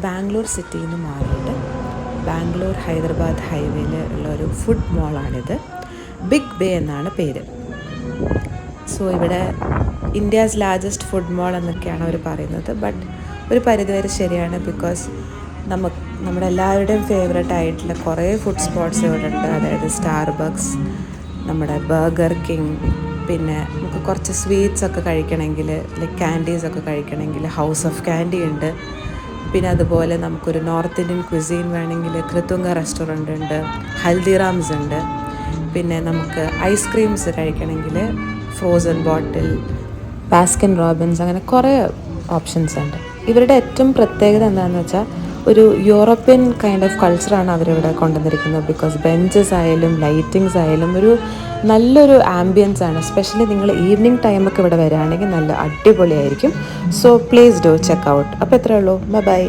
ബാംഗ്ലൂർ സിറ്റിയിൽ നിന്ന് മാറിയിട്ട് ബാംഗ്ലൂർ ഹൈദരാബാദ് ഹൈവേയിൽ ഉള്ള ഒരു ഫുഡ് മോളാണിത്. ബിഗ് ബേ എന്നാണ് പേര്. സോ ഇവിടെ ഇന്ത്യാസ് ലാർജസ്റ്റ് ഫുഡ് മോൾ എന്നൊക്കെയാണ് അവർ പറയുന്നത്. ബട്ട് ഒരു പരിധിവരെ ശരിയാണ്. ബിക്കോസ് നമ്മുടെ എല്ലാവരുടെയും ഫേവറേറ്റ് ആയിട്ടുള്ള കുറേ ഫുഡ് സ്പോട്ട്സ് ഇവിടെ ഉണ്ട്. അതായത് സ്റ്റാർബക്സ്, നമ്മുടെ ബർഗർ കിങ്, പിന്നെ നമുക്ക് കുറച്ച് സ്വീറ്റ്സ് ഒക്കെ കഴിക്കണമെങ്കിൽ ലൈക്ക് ക്യാൻഡീസൊക്കെ കഴിക്കണമെങ്കിൽ ഹൗസ് ഓഫ് ക്യാൻഡി ഉണ്ട്. പിന്നെ അതുപോലെ നമുക്കൊരു നോർത്ത് ഇന്ത്യൻ ക്വിസീൻ വേണമെങ്കിൽ കൃതുംഗ റെസ്റ്റോറൻ്റ് ഉണ്ട്, ഹൽദിറാംസ് ഉണ്ട്. പിന്നെ നമുക്ക് ഐസ്ക്രീംസ് കഴിക്കണമെങ്കിൽ ഫ്രോസൺ ബോട്ടിൽ, ബാസ്കിൻ റോബിൻസ്, അങ്ങനെ കുറേ ഓപ്ഷൻസ് ഉണ്ട്. ഇവരുടെ ഏറ്റവും പ്രത്യേകത എന്താണെന്ന് വെച്ചാൽ ഒരു യൂറോപ്യൻ കൈൻഡ് ഓഫ് കൾച്ചറാണ് അവരിവിടെ കൊണ്ടുവന്നിരിക്കുന്നത്. ബിക്കോസ് ബെഞ്ചസ് ആയാലും ലൈറ്റിങ്സ് ആയാലും ഒരു നല്ലൊരു ആംബിയൻസ് ആണ്. എസ്പെഷ്യലി നിങ്ങൾ ഈവനിങ് ടൈമൊക്കെ ഇവിടെ വരികയാണെങ്കിൽ നല്ല അടിപൊളിയായിരിക്കും. So please do check out. അപ്പോൾ എത്രയേ ഉള്ളൂ. ബൈ.